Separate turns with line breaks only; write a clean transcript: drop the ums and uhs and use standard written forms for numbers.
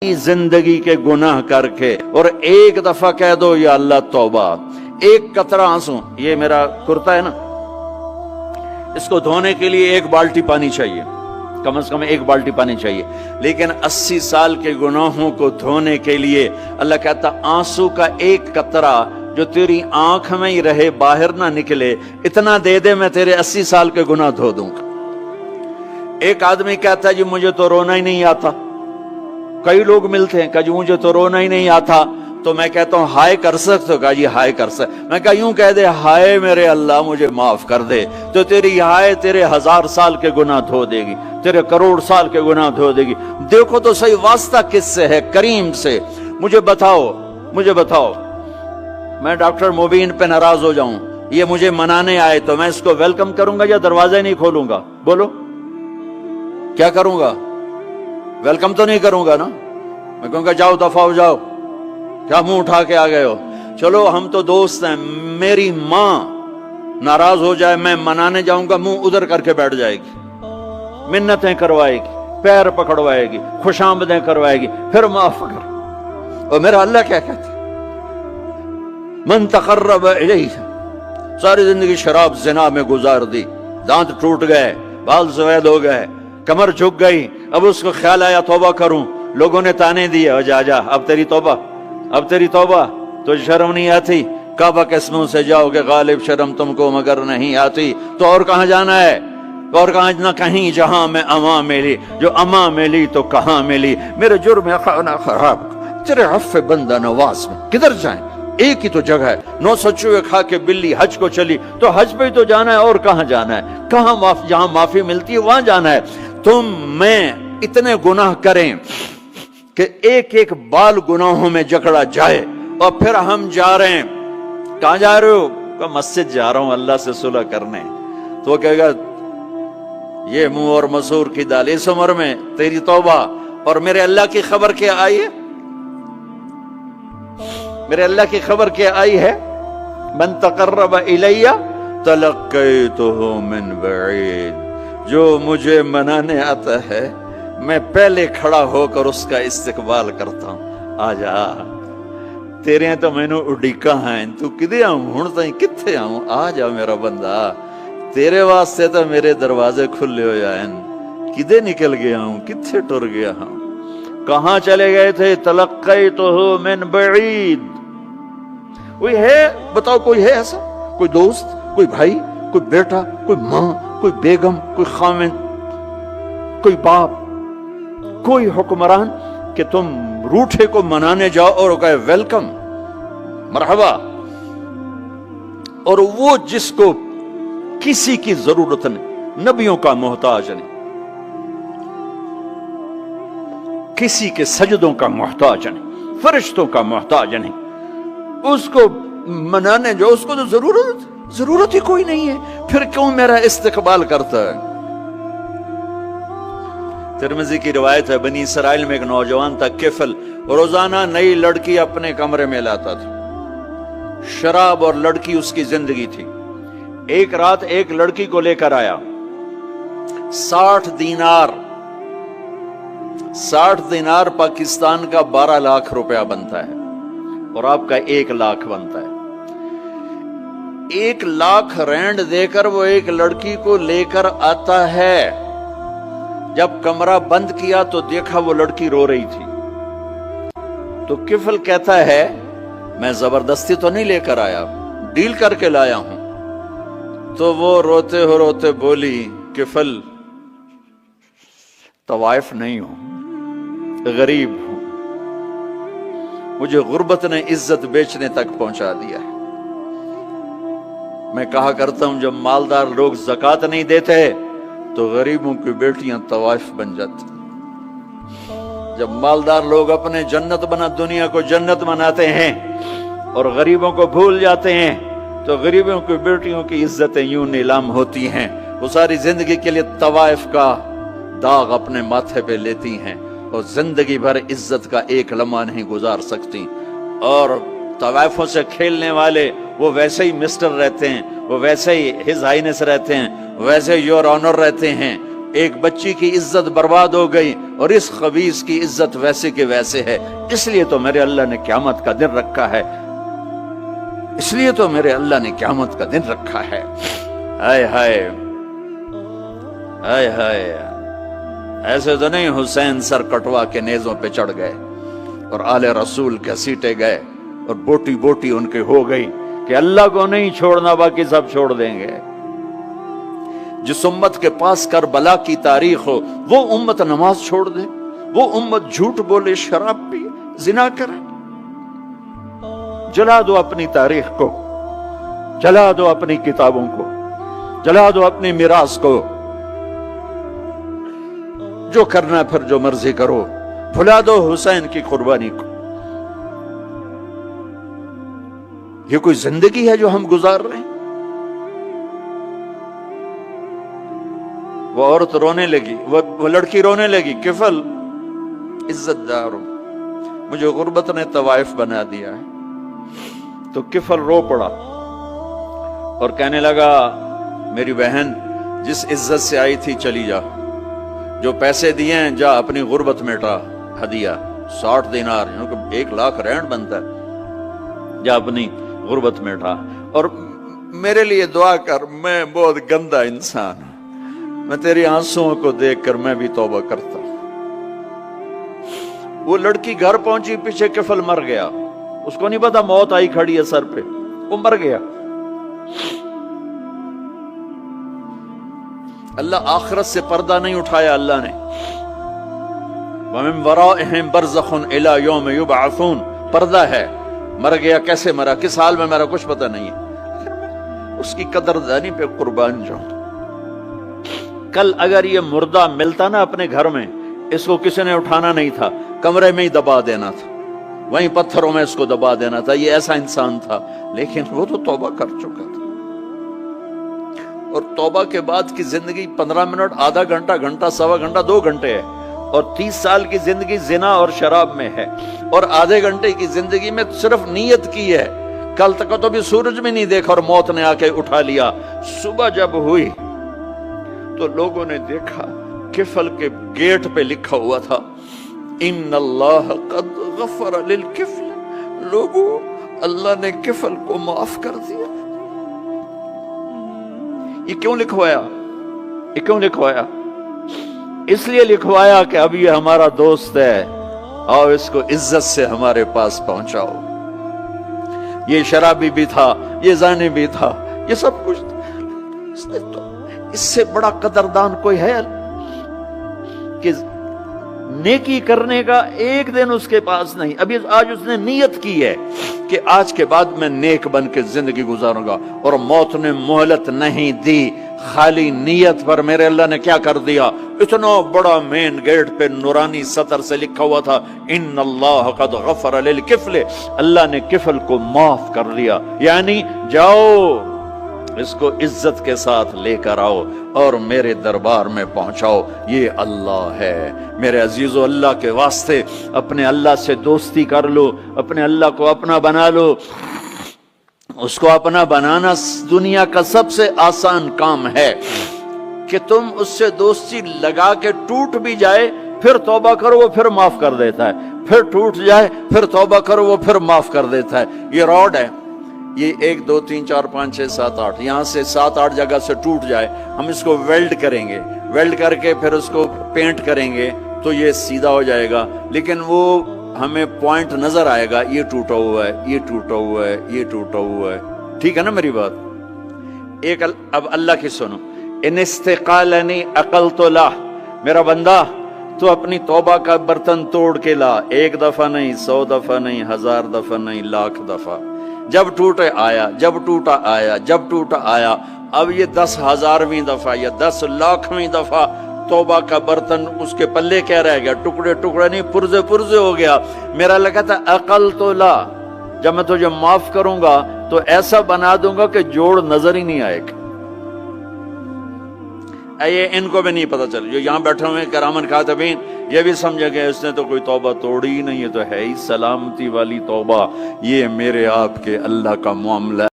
जिंदगी के गुनाह करके और एक दफा कह दो या अल्लाह तौबा, एक कतरा आंसू, ये मेरा कुर्ता है ना, इसको धोने के लिए एक बाल्टी पानी चाहिए, कम से कम एक बाल्टी पानी चाहिए, लेकिन 80 साल के गुनाहों को धोने के लिए अल्लाह कहता आंसू का एक कतरा जो तेरी आंख में ही रहे, बाहर ना निकले, इतना दे दे, मैं तेरे 80 साल के गुनाह धो दूंगा। एक आदमी कहता है जी मुझे तो रोना ही नहीं आता। कई लोग मिलते हैं, कहा जी मुझे तो रोना ही नहीं आता, तो मैं कहता हूँ हाय कर सकते हो? कहा जी हाय कर सकते। मैं कहा यूं कह दे, हाय मेरे अल्लाह मुझे माफ कर दे, तो तेरी हाय तेरे 1000 साल के गुनाह धो देगी, तेरे करोड़ साल के गुनाह धो देगी। देखो तो सही वास्ता किससे है? करीम से। मुझे बताओ मैं डॉक्टर मुबीन पे नाराज हो जाऊं, ये मुझे मनाने आए, तो मैं इसको वेलकम करूंगा या दरवाजा नहीं खोलूंगा? बोलो क्या करूंगा? वेलकम तो नहीं करूंगा ना, मैं कहूंगा जाओ दफा हो जाओ, क्या मुंह उठा के आ गए हो? चलो हम तो दोस्त हैं, मेरी माँ नाराज हो जाए, मैं मनाने जाऊंगा, मुंह उधर करके बैठ जाएगी, मिन्नतें करवाएगी, पैर पकड़वाएगी, खुशामदें करवाएगी, फिर माफ कर। और मेरा अल्लाह क्या कहता है? मन तकर्रब इलैहि, सारी जिंदगी शराब ज़िना में गुजार दी, दांत टूट गए, बाल सफेद हो गए, कमर झुक गई, अब उसको ख्याल आया तौबा करूं, लोगों ने ताने दिए, जा अब तेरी तौबा, तो शर्म नहीं आती? काबा के मुंह से जाओगे, गालिब शर्म तुमको मगर नहीं आती, तो और कहां जाना है? और कहां ना कहीं जहां मैं अमा मिली, जो अमा मिली तो कहां मिली, मेरे जुर्म खाना खराब, तेरे अफ़्फ़े बंदा नवाज में किधर जाएं? एक ही तो जगह है, 9 सचुए खा के बिल्ली हज को चली, तो हज पे ही तो जाना है, और कहां जाना है? कहां जहां माफी मिलती है वहां जाना है। तुम मैं इतने गुनाह करें कि एक एक बाल गुनाहों में जकड़ा जाए, और फिर हम जा रहे हैं, कहां जा रहे हो? तो मस्जिद जा रहा हूं अल्लाह से सुलह करने। तो कहेगा ये मुंह और मसूर की दाल, इस उम्र में तेरी तौबा, और मेरे अल्लाह की खबर क्या आई है? मेरे अल्लाह की खबर क्या आई है? मन तकर्रब इलैया तलक्कैतुहु मिन बईद, जो मुझे मनाने आता है मैं पहले खड़ा होकर उसका इस्तकबाल करता हूं। आजा तेरे तो मैनू उड़ीका है, तू किदे आऊं हुण ताईं, कित्थे आऊं? आ जा मेरा बंदा, तेरे वास्ते तो मेरे दरवाजे खुले हो जाएन, किदे निकल गया हूं, कित्थे टुर गया हूं, कहां चले गए थे? तलक्कैतुहु मिन बईद। कोई है? बताओ कोई है ऐसा? कोई दोस्त, कोई भाई, कोई बेटा, कोई माँ, कोई बेगम, कोई खामिन, कोई बाप, कोई हुक्मरान कि तुम रूठे को मनाने जाओ और कहे वेलकम, मरहबा, और वो जिसको किसी की जरूरत नहीं, नबियों का मोहताज नहीं, किसी के सजदों का मोहताज नहीं, फरिश्तों का मोहताज नहीं, उसको मनाने जो, उसको तो जरूरत ही कोई नहीं है, फिर क्यों मेरा इस्तकबाल करता है? तिरमिज़ी की रिवायत है, बनी इसराइल में एक नौजवान था किफल, रोजाना नई लड़की अपने कमरे में लाता था, शराब और लड़की उसकी जिंदगी थी। एक रात एक लड़की को लेकर आया, 60 दिनार पाकिस्तान का 12 लाख रुपया बनता है, और आपका 1 लाख बनता है। 1 लाख रैंड देकर वो एक लड़की को लेकर आता है। जब कमरा बंद किया तो देखा वो लड़की रो रही थी, तो किफल कहता है मैं जबरदस्ती तो नहीं लेकर आया, डील करके लाया हूं। तो वो रोते बोली, किफल तवाइफ नहीं हूं, गरीब हूं, मुझे गुर्बत ने इज्जत बेचने तक पहुंचा दिया है। मैं कहा करता हूं जब मालदार लोग ज़कात नहीं देते तो गरीबों की बेटियां तवाइफ बन जाती। जब मालदार लोग अपने दुनिया को जन्नत बनाते हैं और गरीबों को भूल जाते हैं, तो गरीबों की बेटियों की इज्जतें यूं नीलाम होती हैं। वो सारी जिंदगी के लिए तवाइफ का दाग अपने माथे पे लेती हैं, और जिंदगी भर इज्जत का एक लम्हा नहीं गुजार सकती। और तवाइफों से खेलने वाले वो वैसे ही मिस्टर रहते हैं, वो वैसे ही हिज हाइनेस रहते हैं, वैसे योर ऑनर रहते हैं, ایک بچی کی عزت برباد ہو گئی اور اس خبیث کی عزت ویسے کے ویسے ہے، اس لیے تو میرے اللہ نے قیامت کا دن رکھا ہے، اس لیے تو میرے اللہ نے قیامت کا دن رکھا ہے۔ ہائے ہائے ہائے ہائے، ایسے تو نہیں حسین سر کٹوا کے نیزوں پہ چڑھ گئے اور آل رسول گھسیٹے گئے اور بوٹی بوٹی ان کے ہو گئی کہ اللہ کو نہیں چھوڑنا باقی سب چھوڑ دیں گے۔ جس امت کے پاس کربلا کی تاریخ ہو وہ امت نماز چھوڑ دے، وہ امت جھوٹ بولے، شراب پی، زنا کرے۔ جلا دو اپنی تاریخ کو، جلا دو اپنی کتابوں کو، جلا دو اپنی میراث کو، جو کرنا پھر جو مرضی کرو، بھلا دو حسین کی قربانی کو۔ یہ کوئی زندگی ہے جو ہم گزار رہے ہیں؟ وہ عورت رونے لگی، وہ لڑکی رونے لگی، کفل عزت دار ہو، مجھے غربت نے طوائف بنا دیا ہے۔ تو کفل رو پڑا اور کہنے لگا میری بہن جس عزت سے آئی تھی چلی جا، جو پیسے دیے ہیں جا اپنی غربت مٹا، ہدیہ 60 دینار، 1 لاکھ رینڈ بنتا ہے، جا اپنی غربت مٹا، اور میرے لیے دعا کر، میں بہت گندا انسان ہوں، میں تیری آنسوؤں کو دیکھ کر میں بھی توبہ کرتا ہوں۔ وہ لڑکی گھر پہنچی، پیچھے کفل مر گیا، اس کو نہیں پتا موت آئی کھڑی ہے سر پہ، وہ مر گیا۔ اللہ آخرت سے پردہ نہیں اٹھایا اللہ نے۔ وَمِن وَرَائِهِمْ بَرْزَخٌ إِلَى يَوْمِ يُبْعَثُونَ، پردہ ہے، مر گیا، کیسے مرا، کس حال میں مرا، کچھ پتہ نہیں ہے، اس کی قدردانی پہ قربان جاؤں۔ کل اگر یہ مردہ ملتا نا اپنے گھر میں، اس کو کسی نے اٹھانا نہیں تھا، کمرے میں ہی دبا دینا تھا، وہیں پتھروں میں اس کو دبا دینا تھا، یہ ایسا انسان تھا، لیکن وہ تو توبہ کر چکا تھا۔ اور توبہ کے بعد کی زندگی 15 منٹ، آدھا گھنٹہ، گھنٹہ، سوا گھنٹہ، 2 گھنٹے ہے، اور 30 سال کی زندگی زنا اور شراب میں ہے، اور آدھے گھنٹے کی زندگی میں صرف نیت کی ہے۔ کل تک تو بھی سورج میں نہیں دیکھا اور موت نے آ کے اٹھا لیا۔ صبح جب ہوئی تو لوگوں نے دیکھا کفل کے گیٹ پہ لکھا ہوا تھا ان اللہ قد غفر للکفل، لوگوں اللہ نے کفل کو معاف کر دیا۔ یہ کیوں لکھوایا؟ یہ کیوں لکھوایا؟ اس لیے لکھوایا کہ اب یہ ہمارا دوست ہے، آؤ اس کو عزت سے ہمارے پاس پہنچاؤ۔ یہ شرابی بھی تھا، یہ زانی بھی تھا، یہ سب کچھ تھا۔ اس سے بڑا قدردان کوئی ہے کہ نیکی کرنے کا ایک دن اس کے پاس نہیں؟ ابھی آج اس نے نیت کی ہے کہ آج کے بعد میں نیک بن کے زندگی گزاروں گا، اور موت نے مہلت نہیں دی۔ خالی نیت پر میرے اللہ نے کیا کر دیا، اتنا بڑا مین گیٹ پہ نورانی سطر سے لکھا ہوا تھا ان اللہ قد غفر للکفل، اللہ نے کفل کو معاف کر دیا، یعنی جاؤ اس کو عزت کے ساتھ لے کر آؤ اور میرے دربار میں پہنچاؤ۔ یہ اللہ ہے میرے عزیزو، اللہ کے واسطے اپنے اللہ سے دوستی کر لو، اپنے اللہ کو اپنا بنا لو۔ اس کو اپنا بنانا دنیا کا سب سے آسان کام ہے کہ تم اس سے دوستی لگا کے ٹوٹ بھی جائے پھر توبہ کرو وہ پھر معاف کر دیتا ہے، پھر ٹوٹ جائے پھر توبہ کرو وہ پھر معاف کر دیتا ہے۔ یہ راڈ ہے، یہ 1 2 3 4 5 6 7 8 یہاں سے 7 8 جگہ سے ٹوٹ جائے، ہم اس کو ویلڈ کریں گے، ویلڈ کر کے پھر اس کو پینٹ کریں گے تو یہ سیدھا ہو جائے گا، لیکن وہ ہمیں پوائنٹ نظر آئے گا، یہ ٹوٹا ہوا ہے، یہ ٹوٹا ہوا ہے، یہ ٹوٹا ہوا ہے۔ ٹھیک ہے نا میری بات؟ ایک اب اللہ کی سنو، ان استقالنی عقلت له، میرا بندہ تو اپنی توبہ کا برتن توڑ کے لا، 1 دفعہ نہیں، 100 دفعہ نہیں، 1000 دفعہ نہیں، 1,00,000 دفعہ۔ جب ٹوٹے آیا، جب ٹوٹا آیا، جب ٹوٹا آیا، اب یہ 10,000ویں دفعہ یا 10,00,000ویں دفعہ توبہ کا برتن اس کے پلے کیا رہ گیا، ٹکڑے ٹکڑے نہیں، پرزے پرزے ہو گیا۔ میرا لگا تھا عقل تو لا، جب میں تجھے معاف کروں گا تو ایسا بنا دوں گا کہ جوڑ نظر ہی نہیں آئے گا۔ یہ ان کو بھی نہیں پتا چل، جو یہاں بیٹھے ہوئے کرامن کاتبین یہ بھی سمجھے گئے اس نے تو کوئی توبہ توڑی ہی نہیں، یہ تو ہے ہی سلامتی والی توبہ۔ یہ میرے آپ کے اللہ کا معاملہ